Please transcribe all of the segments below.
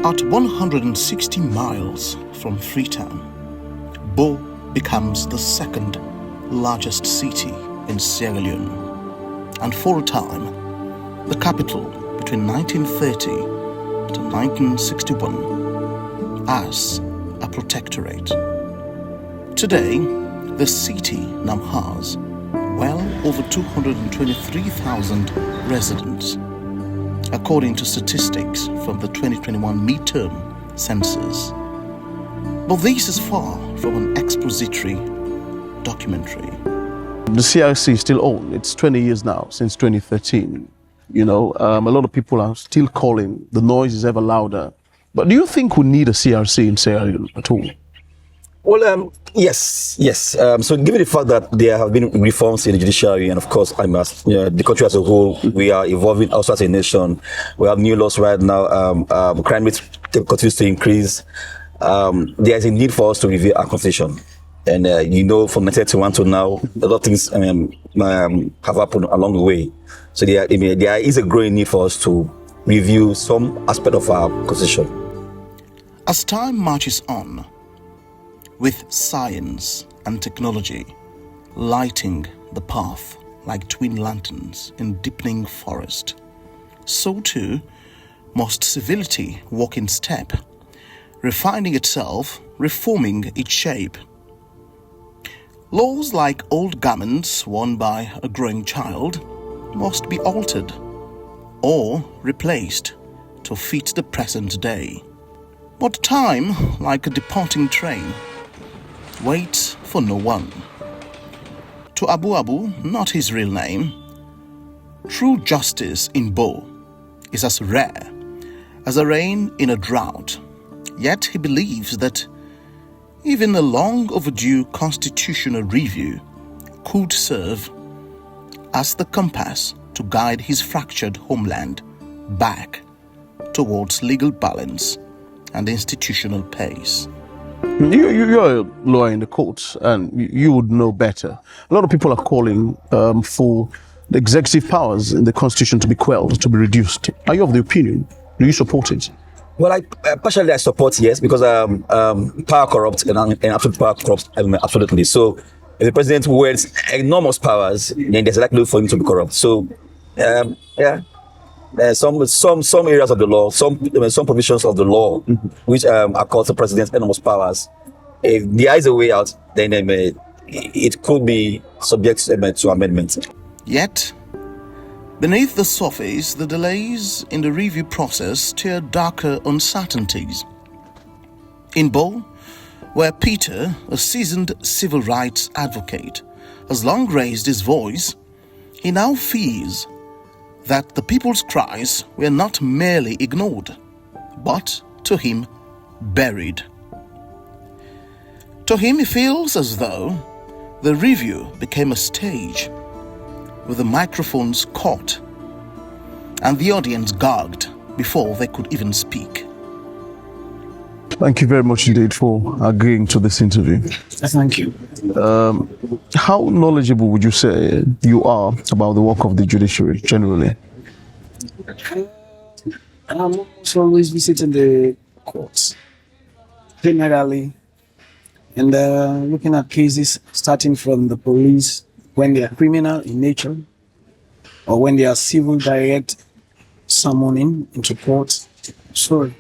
At 160 miles from Freetown, Bo becomes the second largest city in Sierra Leone, and for a time, the capital between 1930 to 1961 as a protectorate. Today, the city now has well over 223,000 residents, according to statistics from the 2021 midterm census. But this is far from an expository documentary. The CRC is still on. It's 20 years now, since 2013. A lot of people are still calling. The noise is ever louder. But do you think we need a CRC in Sierra Leone at all? Well, yes. So given the fact that there have been reforms in the judiciary, and of course, the country as a whole, we are evolving also as a nation. We have new laws right now. Crime rate continues to increase. There is a need for us to review our constitution. And from 1931 to now, a lot of things have happened along the way. So there is a growing need for us to review some aspect of our constitution. As time marches on, with science and technology lighting the path like twin lanterns in deepening forest, so too must civility walk in step, refining itself, reforming its shape. Laws like old garments worn by a growing child must be altered or replaced to fit the present day. But time, like a departing train, waits for no one. To Abu Abu, not his real name, true justice in Bo is as rare as a rain in a drought. Yet he believes that even a long overdue constitutional review could serve as the compass to guide his fractured homeland back towards legal balance and institutional pace. You're a lawyer in the courts, and you would know better. A lot of people are calling for the executive powers in the Constitution to be quelled, to be reduced. Are you of the opinion? Do you support it? Well, partially I support, yes, because power corrupts and absolute power corrupts absolutely. So if the president wields enormous powers, then there's likelihood for him to be corrupt. So, some areas of the law, some provisions of the law, which are called the president's enormous powers, if there is a way out, then it could be subject to amendment. Yet, beneath the surface, the delays in the review process stir darker uncertainties. In Bo, where Peter, a seasoned civil rights advocate, has long raised his voice, he now fears that the people's cries were not merely ignored, but, to him, buried. To him, he feels as though the review became a stage with the microphones caught and the audience gagged before they could even speak. Thank you very much indeed for agreeing to this interview. Thank you. How knowledgeable would you say you are about the work of the judiciary generally? I'm always visiting the courts, generally, and looking at cases starting from the police when they are criminal in nature, or when they are civil direct summoning into court. So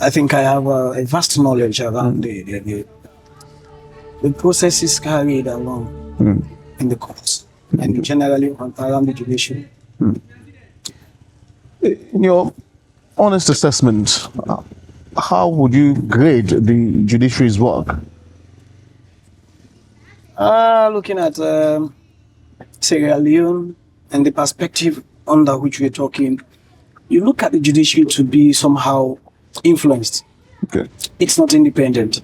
I think I have a vast knowledge around the processes carried along in the courts and generally around the judiciary. In your honest assessment, how would you grade the judiciary's work? Looking at Sierra Leone and the perspective under which we're talking, you look at the judiciary to be somehow influenced. Okay. It's not independent.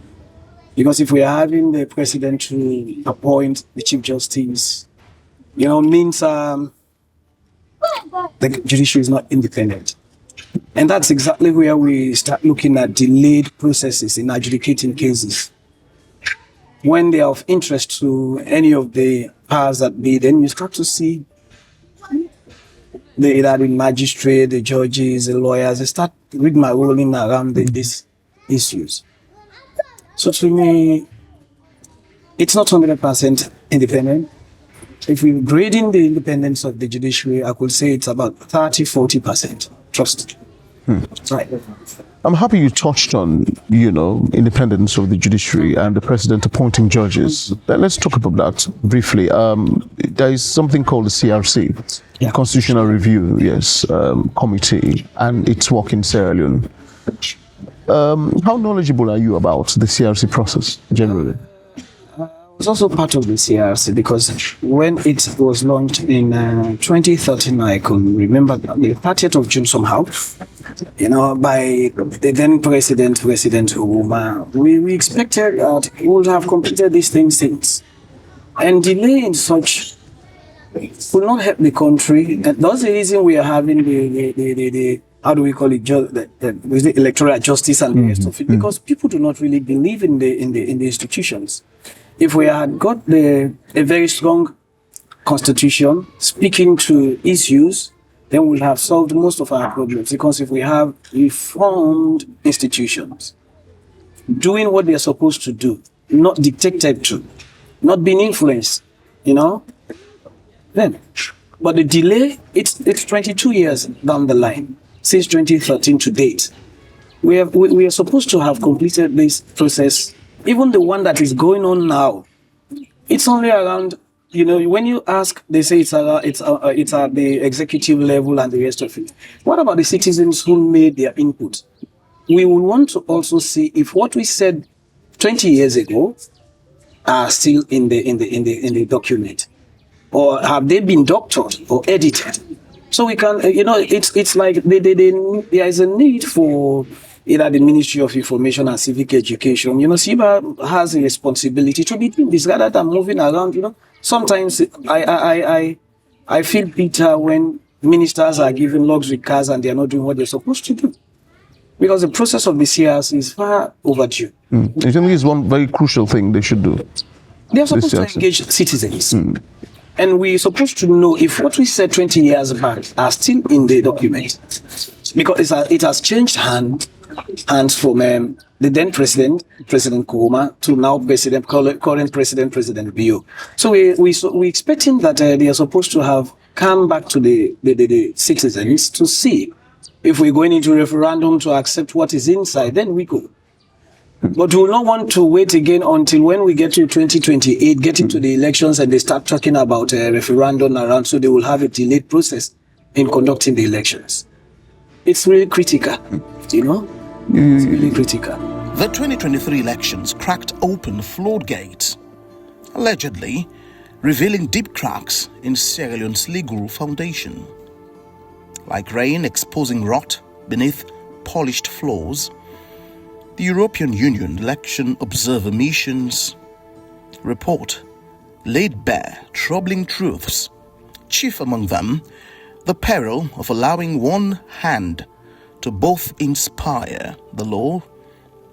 Because if we are having the president to appoint the chief justice, means the judiciary is not independent. And that's exactly where we start looking at delayed processes in adjudicating cases. When they are of interest to any of the powers that be, then you start to see the magistrate, the judges, the lawyers, they start rigmaroling around these issues. So to me, it's not 100% independent. If we're grading the independence of the judiciary, I could say it's about 30-40% trust. Right. I'm happy you touched on, independence of the judiciary and the president appointing judges. Let's talk about that briefly. There is something called the CRC, Constitutional Review, Committee, and its work in Sierra Leone. How knowledgeable are you about the CRC process generally? I was also part of the CRC because when it was launched in 2013, I can remember the 30th of June somehow, by the then President Obama, we expected that we would have completed these things since. And delay in such will not help the country. That's the reason we are having the how do we call it, the electoral justice and the rest of it, because people do not really believe in the institutions. If we had got a very strong constitution speaking to issues, then we'll have solved most of our problems. Because if we have reformed institutions doing what they're supposed to do, not dictated to, not being influenced, then. But the delay, it's 22 years down the line, since 2013 to date. We are supposed to have completed this process. Even the one that is going on now, it's only around, when you ask, they say it's at the executive level and the rest of it. What about the citizens who made their input? We would want to also see if what we said 20 years ago are still in the document, or have they been doctored or edited? So we can, it's like there is a need for either the Ministry of Information and Civic Education. SIBA has a responsibility to be doing this rather than moving around. Sometimes I feel bitter when ministers are given luxury cars and they are not doing what they're supposed to do. Because the process of the CRC is far overdue. I think it's one very crucial thing they should do. They are supposed to engage citizens. And we're supposed to know if what we said 20 years back are still in the document. Because it has changed hands from the then President Koma, to now current President Bio. So we're expecting that they are supposed to have come back to the citizens to see if we're going into referendum to accept what is inside, then we go. But we will not want to wait again until when we get to 2028, get into the elections and they start talking about a referendum around, so they will have a delayed process in conducting the elections. It's really critical, It's really critical. The 2023 elections cracked open floodgates, allegedly revealing deep cracks in Sierra Leone's legal foundation. Like rain exposing rot beneath polished floors, the European Union Election Observer Mission's report laid bare troubling truths, chief among them the peril of allowing one hand to both inspire the law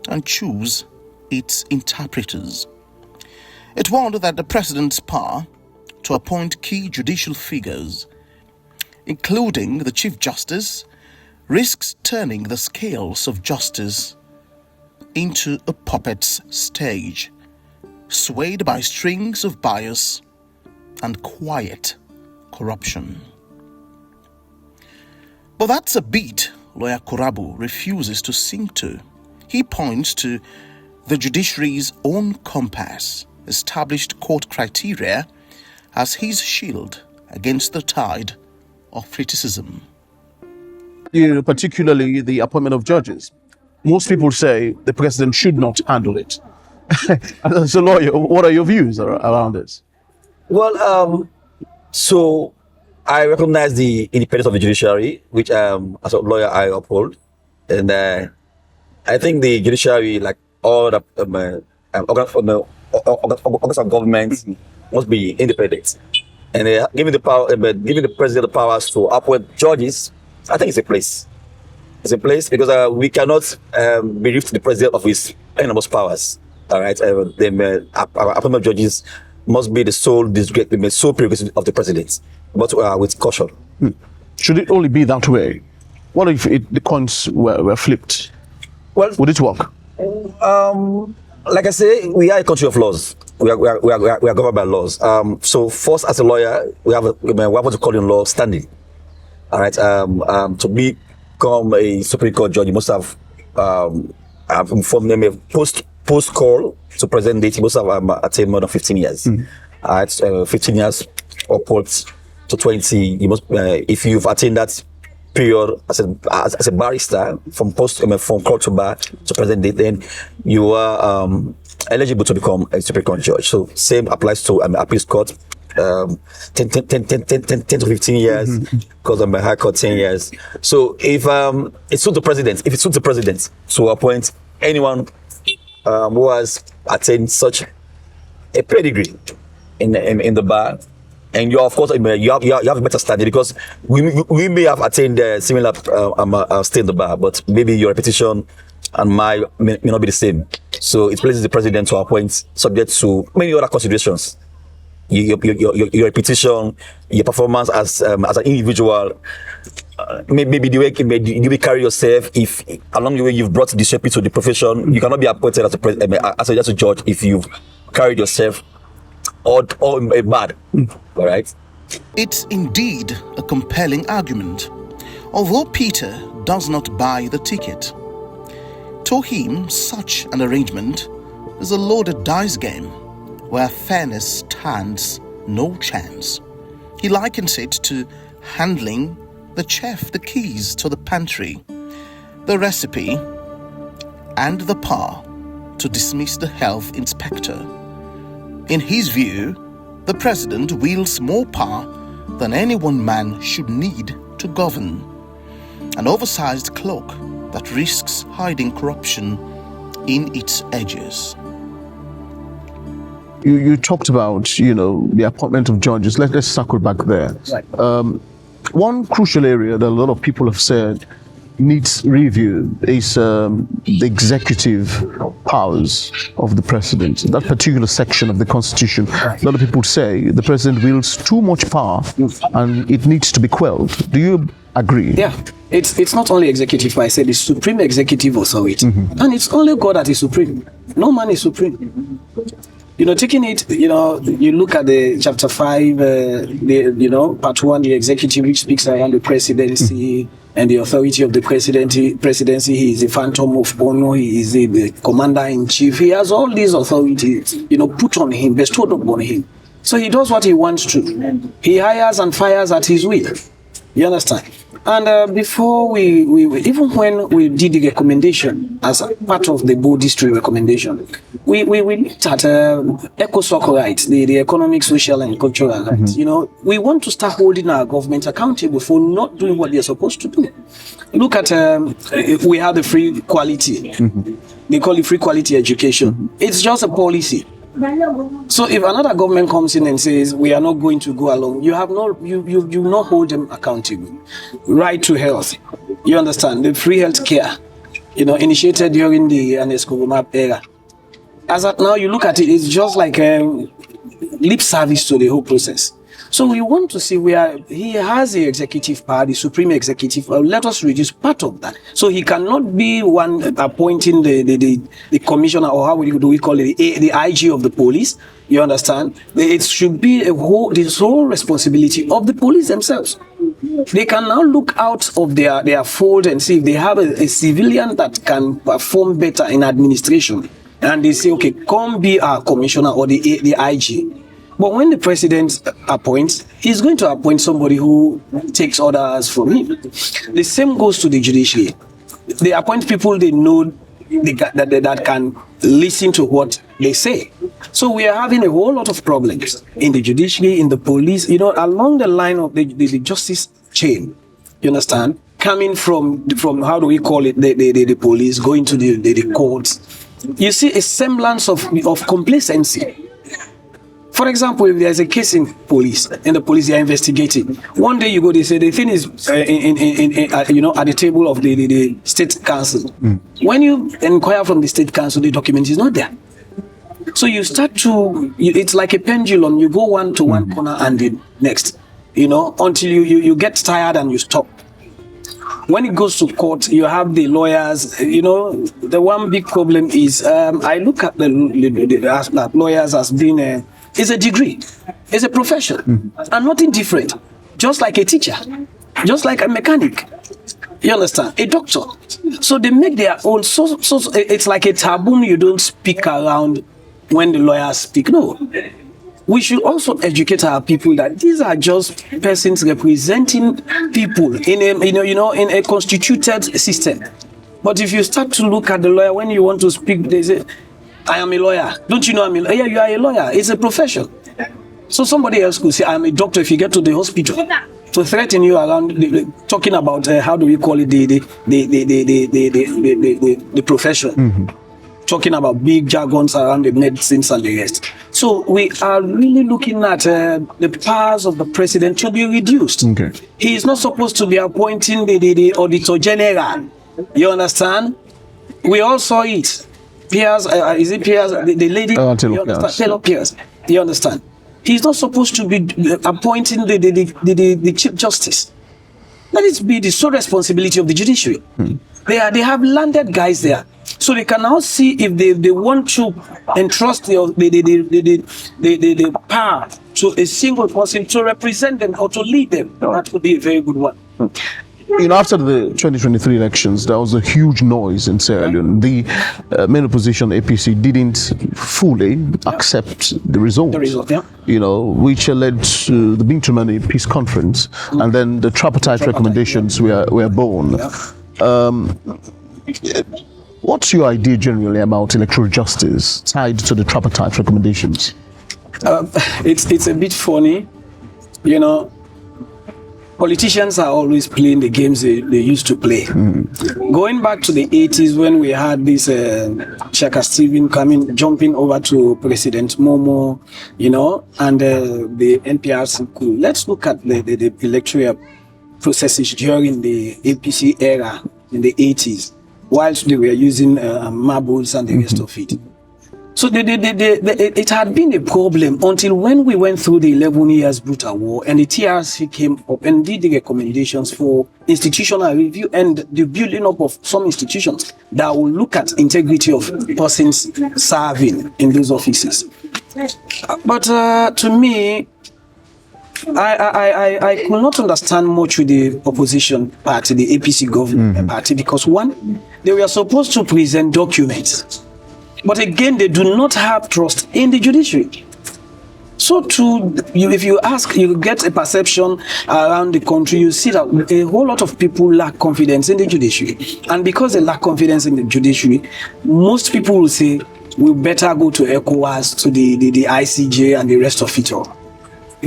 and choose its interpreters. It warned that the president's power to appoint key judicial figures, including the Chief Justice, risks turning the scales of justice into a puppet's stage, swayed by strings of bias and quiet corruption. But that's a beat lawyer Korabu refuses to sink to. He points to the judiciary's own compass, established court criteria, as his shield against the tide of criticism. Particularly the appointment of judges. Most people say the president should not handle it. As a lawyer, what are your views around this? Well, so I recognize the independence of the judiciary, which as a lawyer I uphold, and I think the judiciary, like all the organs of government, must be independent. And giving the power, giving the president the powers to appoint judges, I think it's a place. It's a place because we cannot bereft the president of his enormous powers. All right, the appointment of judges must be the sole prerogative of the president, but with caution. Should it only be that way? What if the coins were flipped? Well, Would it work? like I say, we are a country of laws. We are governed by laws. So first, as a lawyer, we have what to call in law standing. All right. To become a Supreme Court judge, you must have informed them a post call to present date. You must have attained more than 15 years. All right. 15 years upwards to 20. You must, if you've attained that period as a barrister from court to bar to present date, then you are eligible to become a Supreme Court judge. So same applies to appeals court. 10 to 15 years, because I'm a high court 10 years. So if it suits the president to appoint anyone who has attained such a pedigree in the bar, and you of course you have a better standing, because we may have attained a similar stay in the bar, but maybe your reputation and mine may not be the same. So it places the president to appoint, subject to many other considerations. Your reputation, your performance as an individual, maybe the way you carry yourself. If along the way you've brought disrepute to the profession, you cannot be appointed as a judge if you've carried yourself or bad. All right. It's indeed a compelling argument, although Peter does not buy the ticket. To him, such an arrangement is a loaded dice game where fairness stands no chance. He likens it to handling the chef the keys to the pantry, the recipe, and the power to dismiss the health inspector. In his view, the president wields more power than any one man should need to govern, an oversized cloak that risks hiding corruption in its edges. You talked about, the appointment of judges. Let's circle back there. Right. One crucial area that a lot of people have said needs review is the executive powers of the president. That particular section of the Constitution, a lot of people say the president wields too much power and it needs to be quelled. Do you agree? Yeah, it's not only executive, I said it's supreme executive authority. And it's only God that is supreme. No man is supreme. Taking it, you look at the chapter 5, part 1, the executive, which speaks around the presidency and the authority of the presidency. He is a phantom of honor. He is the commander-in-chief. He has all these authorities, put on him, bestowed upon him. So he does what he wants to. He hires and fires at his will. You understand? And before we even when we did the recommendation as a part of the board district recommendation, we looked at ECOSOC rights, the economic, social, and cultural rights. We want to start holding our government accountable for not doing what they're supposed to do. Look at we have the free quality. They call it free quality education. It's just a policy. So if another government comes in and says we are not going to go along, you not hold them accountable. Right to health, you understand, the free health care, initiated during the UNESCO era. As at now, you look at it, it's just like lip service to the whole process. So we want to see where he has the executive power, the supreme executive. Let us reduce part of that. So he cannot be one appointing the commissioner, or how do we call it, the IG of the police. You understand? It should be this whole responsibility of the police themselves. They can now look out of their fold and see if they have a civilian that can perform better in administration. And they say, okay, come be our commissioner or the IG. But when the president appoints, he's going to appoint somebody who takes orders from him. The same goes to the judiciary. They appoint people they know that can listen to what they say. So we are having a whole lot of problems in the judiciary, in the police, along the line of the justice chain. You understand? Coming from how do we call it, the police, going to the courts. You see a semblance of complacency. For example, if there's a case in the police are investigating, one day you go, they say the thing is at the table of the state council. When you inquire from the state council, the document is not there. So you start it's like a pendulum. You go one to one corner and the next, until you get tired and you stop. when it goes to court, you have the lawyers. The one big problem is I look at the lawyers as being it's a degree, it's a profession, and nothing different. Just like a teacher, just like a mechanic. You understand? A doctor. So they make their own. So it's like a taboo. You don't speak around when the lawyers speak. No. We should also educate our people that these are just persons representing people in a constituted system. But if you start to look at the lawyer when you want to speak, they say, "I am a lawyer." Don't you know I'm a lawyer? Yeah, you are a lawyer. It's a profession. So somebody else could say, "I am a doctor." If you get to the hospital, to threaten you around talking about how do we call it the profession. Talking about big jargons around the medicines and the rest. So we are really looking at the powers of the president to be reduced. Okay. He is not supposed to be appointing the auditor general. You understand? We all saw it. Pierce, is it Pierce? The lady? Taylor Pierce. You understand? He's not supposed to be appointing the Chief Justice. Let it be the sole responsibility of the judiciary. They have landed guys there. So they can now see if they want to entrust the power to a single person to represent them or to lead them. That would be a very good one. After the 2023 elections, there was a huge noise in Sierra Leone. The main opposition, APC, didn't fully accept the result. The result, yeah. Which led to the Bintumani Peace Conference, and then the tripartite recommendations were born. Yeah. What's your idea generally about electoral justice tied to the tripartite recommendations? It's a bit funny, Politicians are always playing the games they used to play. Going back to the 80s when we had this Shaka Stephen jumping over to President Momo, and the NPRC coup. Let's look at the electoral processes during the APC era in the 80s, whilst they were using marbles and the rest of it. So it had been a problem until when we went through the 11 years brutal war and the TRC came up and did the recommendations for institutional review and the building up of some institutions that will look at integrity of persons serving in those offices. But to me, I could not understand much with the opposition party, the APC government party, because one, they were supposed to present documents. But again, they do not have trust in the judiciary. So if you ask, you get a perception around the country, you see that a whole lot of people lack confidence in the judiciary. And because they lack confidence in the judiciary, most people will say, we better go to ECOWAS, to the ICJ and the rest of it all.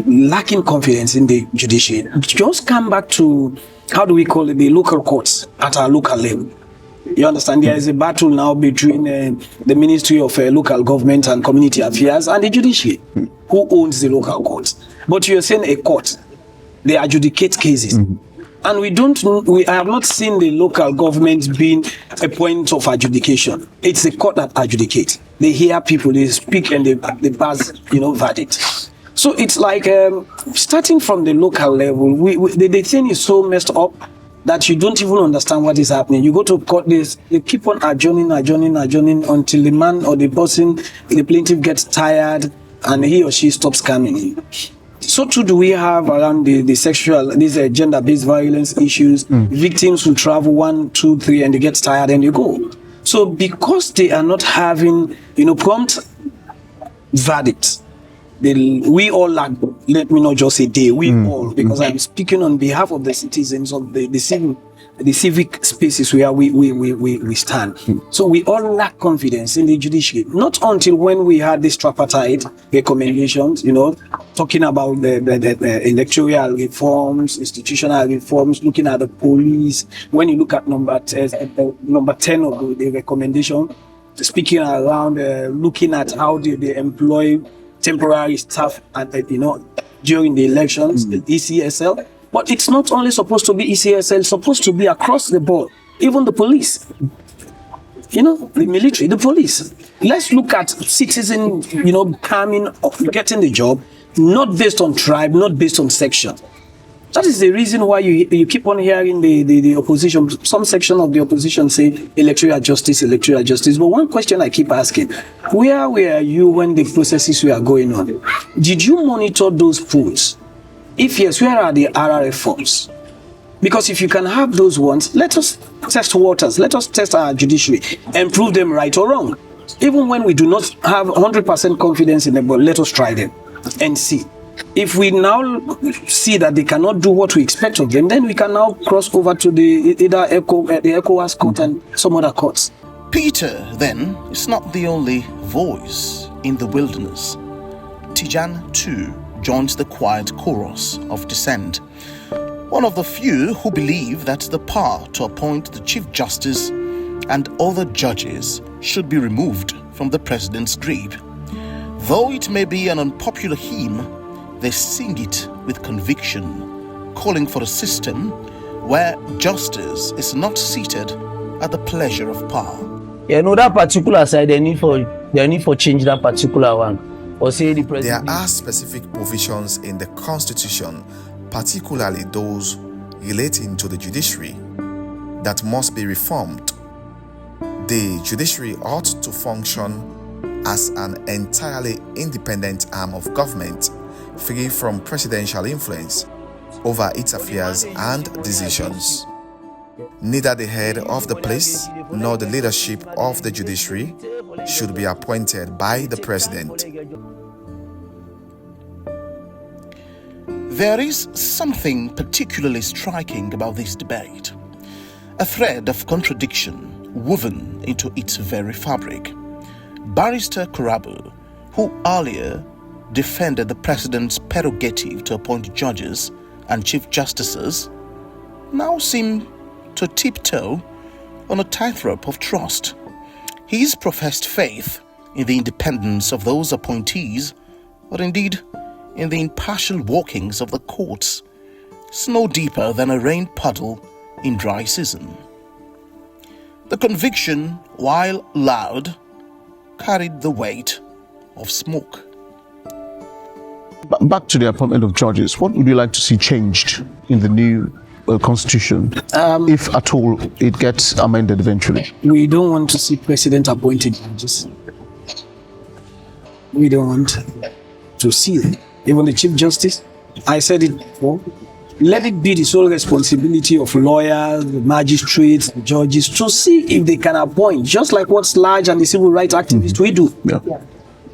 Lacking confidence in the judiciary. Just come back to, how do we call it, the local courts at our local level. You understand? There is a battle now between the Ministry of Local Government and Community Affairs and the judiciary. Who owns the local courts? But you're saying a court, they adjudicate cases. And we have not seen the local government being a point of adjudication. It's the court that adjudicates. They hear people, they speak, and they pass, verdict. So it's like starting from the local level, the thing is so messed up that you don't even understand what is happening. You go to court, they keep on adjourning until the man or the person, the plaintiff gets tired and he or she stops coming. So too do we have around these gender-based violence issues. Victims who travel 1, 2, 3 and they get tired and they go. So because they are not having, prompt verdicts, we all lack, let me not just say they, we all, because I'm speaking on behalf of the citizens of the civic spaces where we stand. So we all lack confidence in the judiciary. Not until when we had this tripartite recommendations, talking about the electoral reforms, institutional reforms, looking at the police. When you look at number 10 of the recommendation, speaking around, looking at how they employ temporary staff and during the elections, the ECSL. But it's not only supposed to be ECSL, it's supposed to be across the board. Even the police, the military, the police. Let's look at citizens, coming, getting the job, not based on tribe, not based on section. That is the reason why you keep on hearing the opposition, some section of the opposition say electoral justice. But one question I keep asking, where were you when the processes were going on? Did you monitor those polls? If yes, where are the RRF forms? Because if you can have those ones, let us test waters, let us test our judiciary and prove them right or wrong. Even when we do not have 100% confidence in them, but let us try them and see. If we now see that they cannot do what we expect of them, then we can now cross over to the ECOWAS court and some other courts. Peter, then, is not the only voice in the wilderness. Tijan, too, joins the quiet chorus of dissent. One of the few who believe that the power to appoint the Chief Justice and other judges should be removed from the president's grip. Though it may be an unpopular hymn, they sing it with conviction, calling for a system where justice is not seated at the pleasure of power. You know, that particular side, they need for change that particular one. Or say the president. There are specific provisions in the Constitution, particularly those relating to the judiciary, that must be reformed. The judiciary ought to function as an entirely independent arm of government, free from presidential influence over its affairs and decisions. Neither the head of the place nor the leadership of the judiciary should be appointed by the president. There is something particularly striking about this debate, a thread of contradiction woven into its very fabric. Barrister Kurabu, who earlier defended the president's prerogative to appoint judges and chief justices, now seem to tiptoe on a tightrope of trust. His professed faith in the independence of those appointees, or indeed in the impartial workings of the courts, is no deeper than a rain puddle in dry season. The conviction, while loud, carried the weight of smoke. Back to the appointment of judges, what would you like to see changed in the new constitution, if at all it gets amended eventually? We don't want to see president-appointed judges. We don't want to see them. Even the Chief Justice, I said it before, let it be the sole responsibility of lawyers, the magistrates, the judges, to see if they can appoint, just like what Sludge and the civil rights activists we do. Yeah.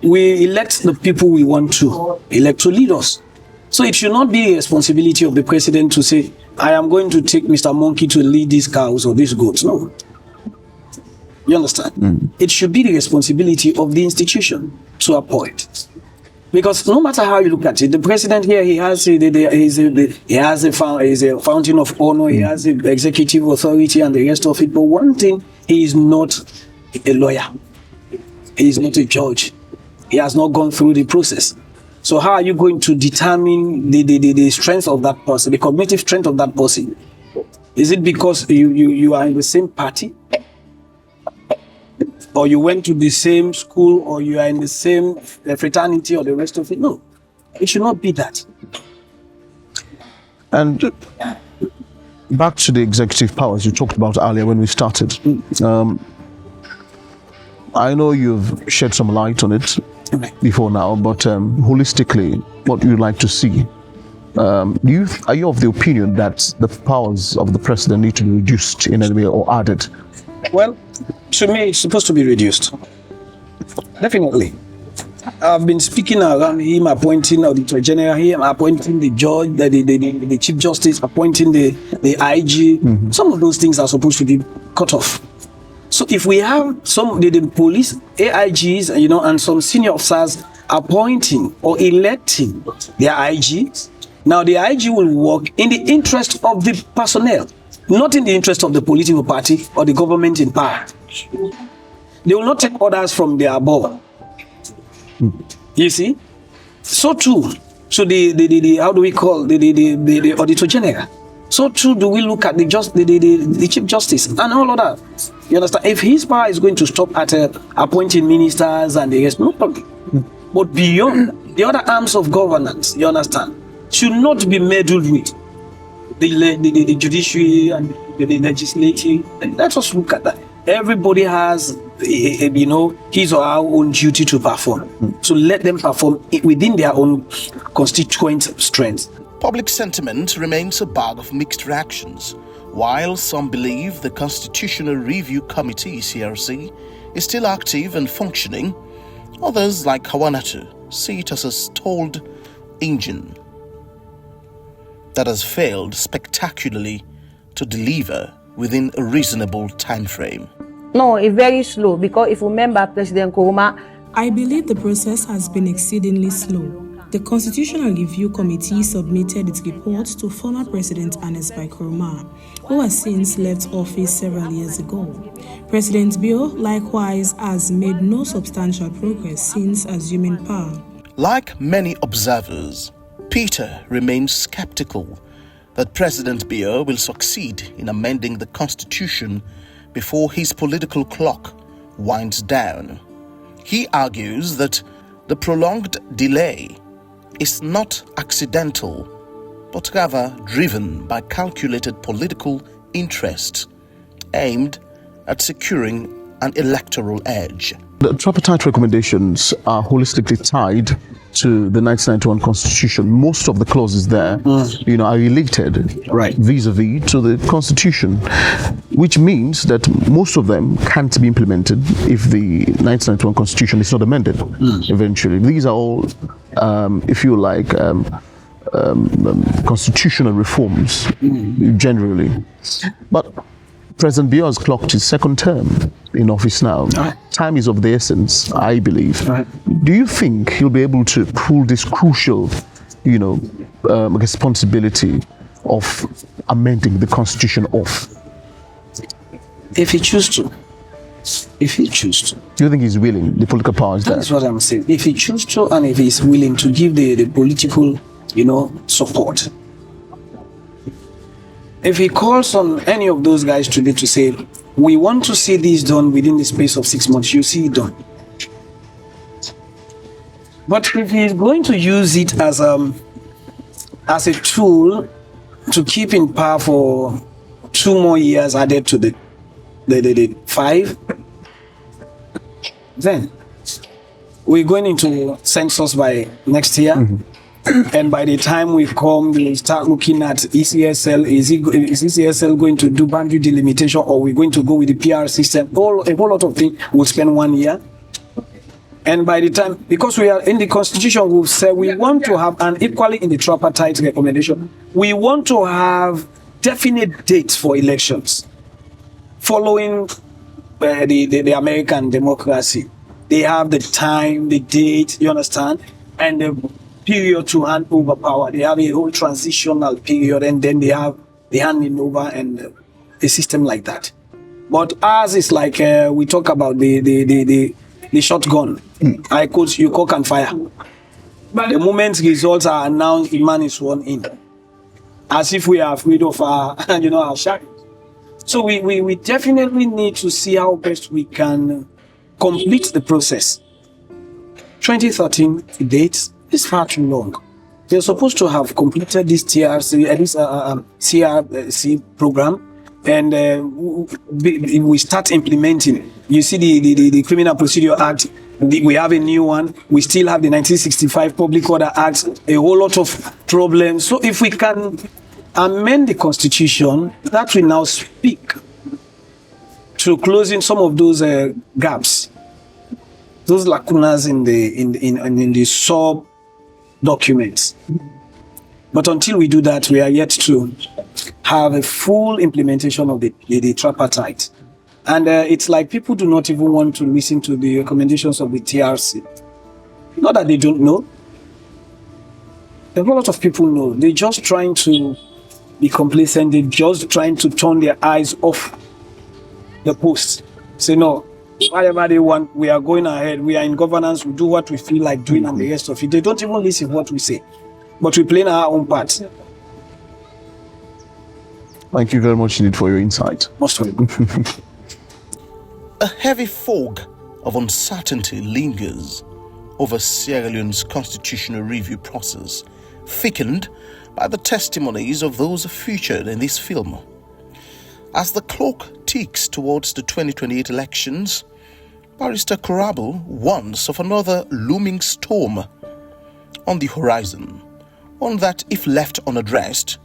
We elect the people we want to elect to lead us. So it should not be the responsibility of the president to say, I am going to take Mr. Monkey to lead these cows or these goats. No. You understand? It should be the responsibility of the institution to appoint. Because no matter how you look at it, the president here, he has a fountain of honor, he has the executive authority and the rest of it. But one thing, he is not a lawyer. He is not a judge. He has not gone through the process. So how are you going to determine the strength of that person, the cognitive strength of that person? Is it because you are in the same party? Or you went to the same school, or you are in the same fraternity, or the rest of it? No, it should not be that. And back to the executive powers you talked about earlier when we started. I know you've shed some light on it before now, but holistically, what do you like to see? Are you of the opinion that the powers of the president need to be reduced in any way or added? Well, to me, it's supposed to be reduced. Definitely. I've been speaking around him appointing Auditor General, him appointing the judge, the Chief Justice, appointing the IG. Some of those things are supposed to be cut off. So if we have some the police, AIGs, and some senior officers appointing or electing their IGs, now the IG will work in the interest of the personnel, not in the interest of the political party or the government in power. They will not take orders from their above. You see? So too, so the how do we call the Auditor General? So too do we look at the Chief Justice and all of that. You understand? If his power is going to stop at appointing ministers and the rest, no problem. But beyond, the other arms of governance, you understand, should not be meddled with. the judiciary and the legislative. And let us look at that. Everybody has, his or her own duty to perform. So let them perform within their own constituent strengths. Public sentiment remains a bag of mixed reactions. While some believe the Constitutional Review Committee, CRC, is still active and functioning, others, like Kawanatu, see it as a stalled engine that has failed spectacularly to deliver within a reasonable time frame. No, it's very slow because if you remember President Nkrumah, I believe the process has been exceedingly slow. The Constitutional Review Committee submitted its report to former President Ernest Bai Koroma, who has since left office several years ago. President Bio likewise has made no substantial progress since assuming power. Like many observers, Peter remains skeptical that President Bio will succeed in amending the Constitution before his political clock winds down. He argues that the prolonged delay is not accidental, but rather driven by calculated political interests aimed at securing an electoral edge. The tripartite recommendations are holistically tied to the 1991 Constitution. Most of the clauses there, are related, vis-a-vis to the Constitution, which means that most of them can't be implemented if the 1991 Constitution is not amended eventually. These are all, if you like, constitutional reforms generally. But President Bio has clocked his second term in office now. Time is of the essence, I believe. Do you think he'll be able to pull this crucial, responsibility of amending the Constitution off? If he chooses to. Do you think he's willing? The political power is there? That's what I'm saying. If he chooses to, and if he's willing to give the political, support. If he calls on any of those guys today to say, we want to see this done within the space of 6 months, you see it done. But if he's going to use it as a tool to keep in power for 2 more years added to the 5, then we're going into census by next year. And by the time we come, we start looking at ECSL. Is ECSL going to do boundary delimitation, or we're going to go with the PR system? A whole lot of things. We'll spend 1 year. And by the time, because we are in the Constitution, we've said we want to have, and equally in the tripartite recommendation, we want to have definite dates for elections following the American democracy. They have the time, the date, you understand? And the period to hand over power. They have a whole transitional period, and then they have the handing over and a system like that. But ours is like we talk about the shotgun. I coach, you cock and fire. But the moment results are announced, the man is sworn in, as if we are afraid of our shadows. So we definitely need to see how best we can complete the process. 2013 dates is far too long. They're supposed to have completed this CRC program, and we start implementing. You see the Criminal Procedure Act, we have a new one. We still have the 1965 Public Order Act, a whole lot of problems. So if we can amend the Constitution, that will now speak to closing some of those gaps, those lacunas in the sub documents. But until we do that, we are yet to have a full implementation of the tripartite. And it's like people do not even want to listen to the recommendations of the TRC. Not that they don't know. A lot of people know. They're just trying to be complacent. They're just trying to turn their eyes off the post. Say, no, whatever they want, we are going ahead. We are in governance. We do what we feel like doing and the rest of it. They don't even listen to what we say. But we play our own part. Thank you very much indeed for your insight. Most welcome. A heavy fog of uncertainty lingers over Sierra Leone's constitutional review process thickened by the testimonies of those featured in this film. As the clock ticks towards the 2028 elections, Barrister Korabu warns of another looming storm on the horizon, one that, if left unaddressed,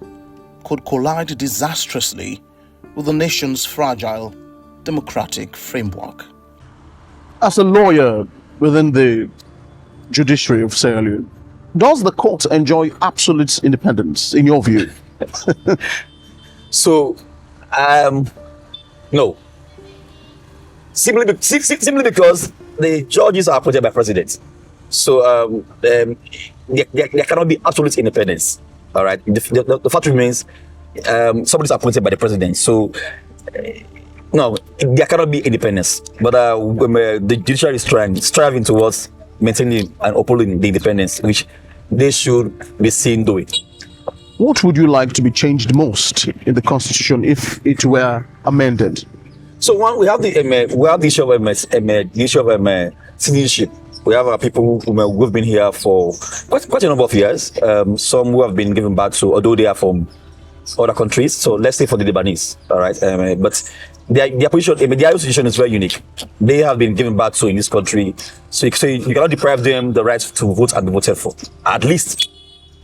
could collide disastrously with the nation's fragile democratic framework. As a lawyer within the judiciary of Sierra Leone, does the court enjoy absolute independence, in your view? So, no. Simply because the judges are appointed by president. So, there cannot be absolute independence. All right. The fact remains, somebody is appointed by the president. So, no, there cannot be independence. But the judiciary is striving towards maintaining and upholding the independence, which they should be seen doing. What would you like to be changed most in the constitution if it were amended? So one, we have the issue of citizenship. We have people who've been here for quite a number of years. Some who have been given back to, although they are from other countries. So let's say for the Lebanese, all right. But their position, their position is very unique. They have been given back to in this country, so you cannot deprive them the right to vote and be voted for. At least,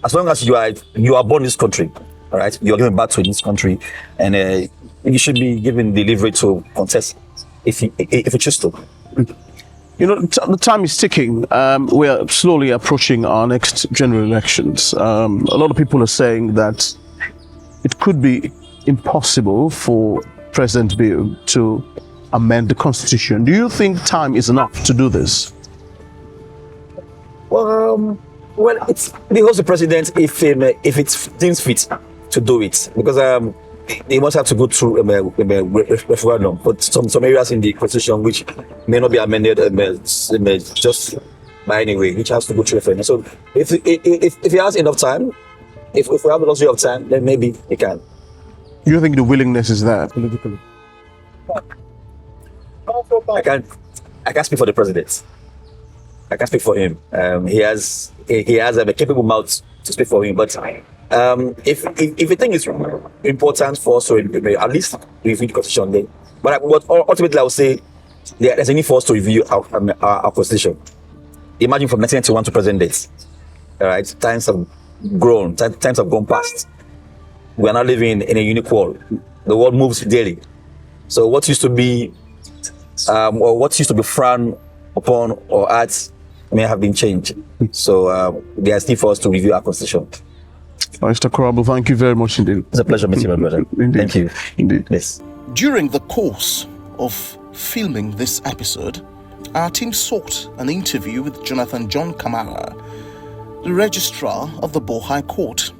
as long as you are born in this country, all right, you are given back to in this country, and you should be given the leeway to contest if you choose to. You know, the time is ticking. We are slowly approaching our next general elections. A lot of people are saying that it could be impossible for President Bill to amend the constitution. Do you think time is enough to do this? Well, it's because the president, if it seems fit to do it, because they must have to go through a referendum. But some areas in the constitution which may not be amended just by any way, which has to go through referendum. So if he has enough time, if we have the luxury of time, then maybe he can. You think the willingness is there politically? I can't speak for the president. I can't speak for him. He has a capable mouth to speak for him. But if you think it's important for us to at least review the constitution, then. But ultimately, I would say there's a need for us to review our constitution. Imagine from 1991 to present days. All right, times have grown. Times have gone past. We are now living in a unique world. The world moves daily. So what used to be frowned upon or at may have been changed. So there's need for us to review our constitution. Mr. Korabu, thank you very much indeed. It's a pleasure meeting you, my brother. Indeed. Thank you. Indeed. Yes. During the course of filming this episode, our team sought an interview with Jonathan John Kamara, the registrar of the Bo High Court.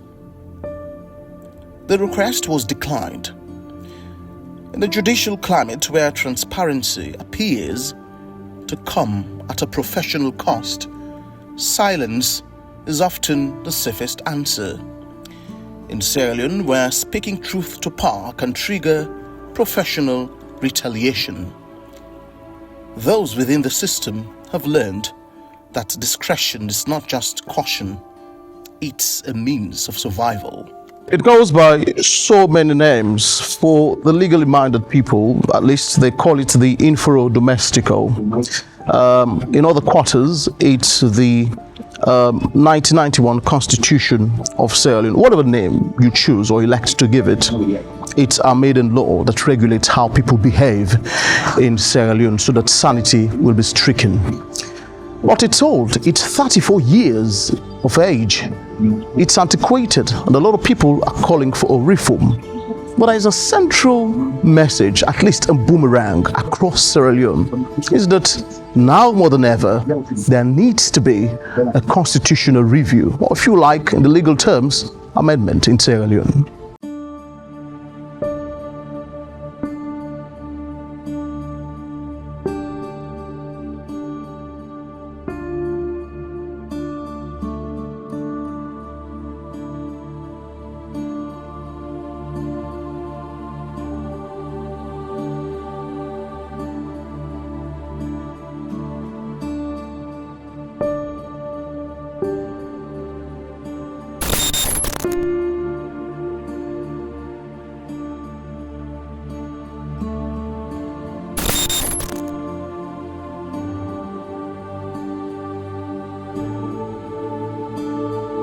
The request was declined. In a judicial climate where transparency appears to come at a professional cost, silence is often the safest answer. In Sierra Leone, where speaking truth to power can trigger professional retaliation, those within the system have learned that discretion is not just caution, it's a means of survival. It goes by so many names. For the legally minded people, at least they call it the infero domestico. In other quarters, it's the 1991 Constitution of Sierra Leone. Whatever name you choose or elect to give it, it's our maiden law that regulates how people behave in Sierra Leone so that sanity will be stricken. But it's old. It's 34 years of age. It's antiquated, and a lot of people are calling for a reform. But there is a central message, at least a boomerang, across Sierra Leone, is that now more than ever, there needs to be a constitutional review, or if you like, in the legal terms, amendment in Sierra Leone.